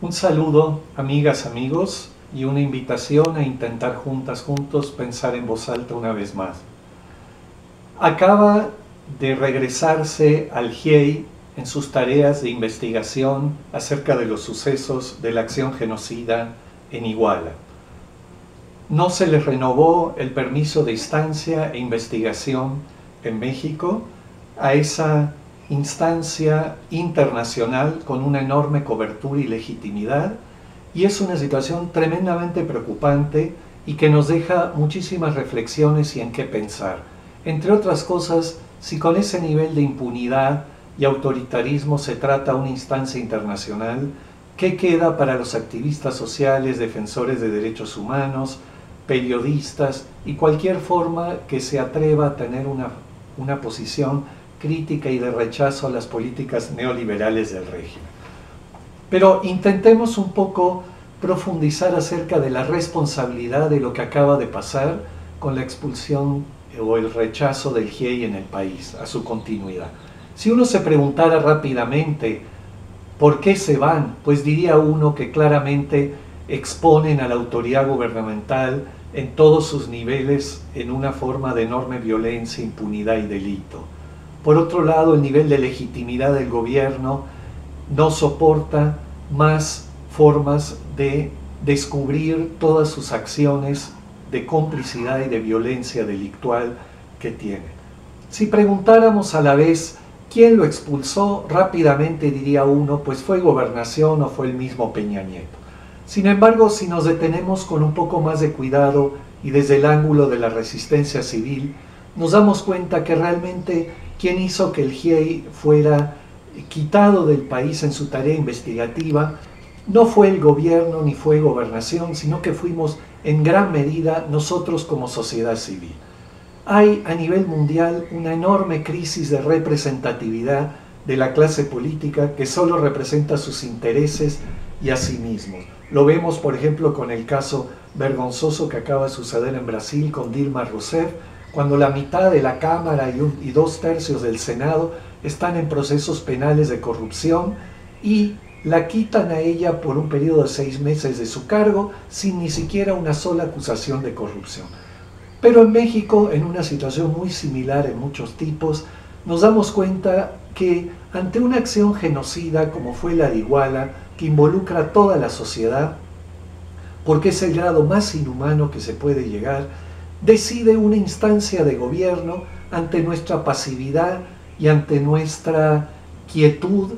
Un saludo, amigas, amigos, y una invitación a intentar juntos pensar en voz alta una vez más. Acaba de regresarse al GIEI en sus tareas de investigación acerca de los sucesos de la acción genocida en Iguala. No se les renovó el permiso de instancia e investigación en México a esa instancia internacional con una enorme cobertura y legitimidad, y es una situación tremendamente preocupante y que nos deja muchísimas reflexiones y en qué pensar. Entre otras cosas, si con ese nivel de impunidad y autoritarismo se trata una instancia internacional, ¿qué queda para los activistas sociales, defensores de derechos humanos, periodistas y cualquier forma que se atreva a tener una posición crítica y de rechazo a las políticas neoliberales del régimen? Pero intentemos un poco profundizar acerca de la responsabilidad de lo que acaba de pasar con la expulsión o el rechazo del GIEI en el país, a su continuidad. Si uno se preguntara rápidamente ¿por qué se van? Pues diría uno que claramente exponen a la autoridad gubernamental en todos sus niveles en una forma de enorme violencia, impunidad y delito. Por otro lado, el nivel de legitimidad del gobierno no soporta más formas de descubrir todas sus acciones de complicidad y de violencia delictual que tiene. Si preguntáramos a la vez quién lo expulsó, rápidamente diría uno, pues fue Gobernación o fue el mismo Peña Nieto. Sin embargo, si nos detenemos con un poco más de cuidado y desde el ángulo de la resistencia civil, nos damos cuenta que realmente quien hizo que el GIEI fuera quitado del país en su tarea investigativa no fue el gobierno ni fue Gobernación, sino que fuimos en gran medida nosotros como sociedad civil. Hay a nivel mundial una enorme crisis de representatividad de la clase política que solo representa sus intereses y a sí mismos. Lo vemos, por ejemplo, con el caso vergonzoso que acaba de suceder en Brasil con Dilma Rousseff, cuando la mitad de la Cámara y 2/3 del Senado están en procesos penales de corrupción y la quitan a ella por un periodo de 6 meses de su cargo sin ni siquiera una sola acusación de corrupción. Pero en México, en una situación muy similar en muchos tipos, nos damos cuenta que ante una acción genocida como fue la de Iguala, que involucra a toda la sociedad, porque es el grado más inhumano que se puede llegar, decide una instancia de gobierno ante nuestra pasividad y ante nuestra quietud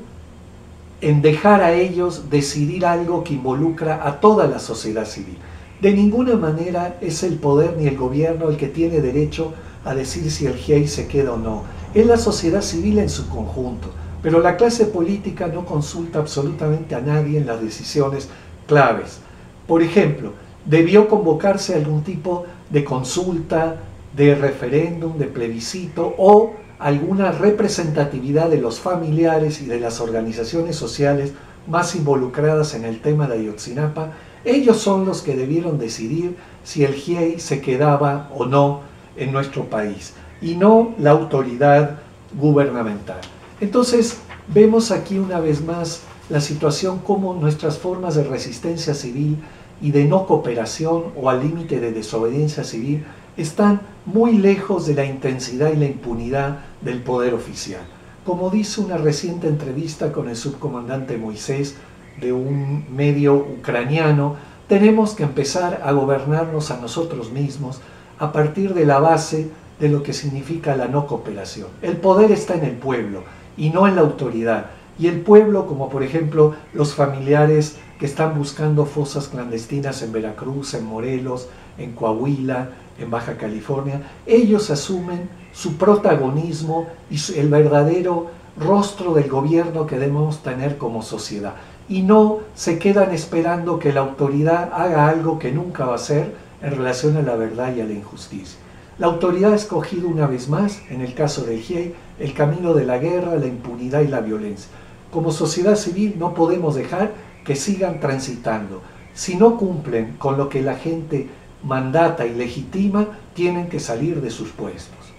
en dejar a ellos decidir algo que involucra a toda la sociedad civil. De ninguna manera es el poder ni el gobierno el que tiene derecho a decir si el GIEI se queda o no. Es la sociedad civil en su conjunto, pero la clase política no consulta absolutamente a nadie en las decisiones claves. Por ejemplo, debió convocarse algún tipo de consulta, de referéndum, de plebiscito o alguna representatividad de los familiares y de las organizaciones sociales más involucradas en el tema de Ayotzinapa. Ellos son los que debieron decidir si el GIEI se quedaba o no en nuestro país, y no la autoridad gubernamental. Entonces, vemos aquí una vez más la situación como nuestras formas de resistencia civil y de no cooperación o al límite de desobediencia civil están muy lejos de la intensidad y la impunidad del poder oficial. Como dice una reciente entrevista con el subcomandante Moisés de un medio ucraniano, tenemos que empezar a gobernarnos a nosotros mismos a partir de la base de lo que significa la no cooperación. El poder está en el pueblo y no en la autoridad. Y el pueblo, como por ejemplo los familiares que están buscando fosas clandestinas en Veracruz, en Morelos, en Coahuila, en Baja California, ellos asumen su protagonismo y el verdadero rostro del gobierno que debemos tener como sociedad. Y no se quedan esperando que la autoridad haga algo que nunca va a hacer en relación a la verdad y a la injusticia. La autoridad ha escogido una vez más, en el caso del GIEI, el camino de la guerra, la impunidad y la violencia. Como sociedad civil no podemos dejar que sigan transitando. Si no cumplen con lo que la gente mandata y legitima tienen que salir de sus puestos.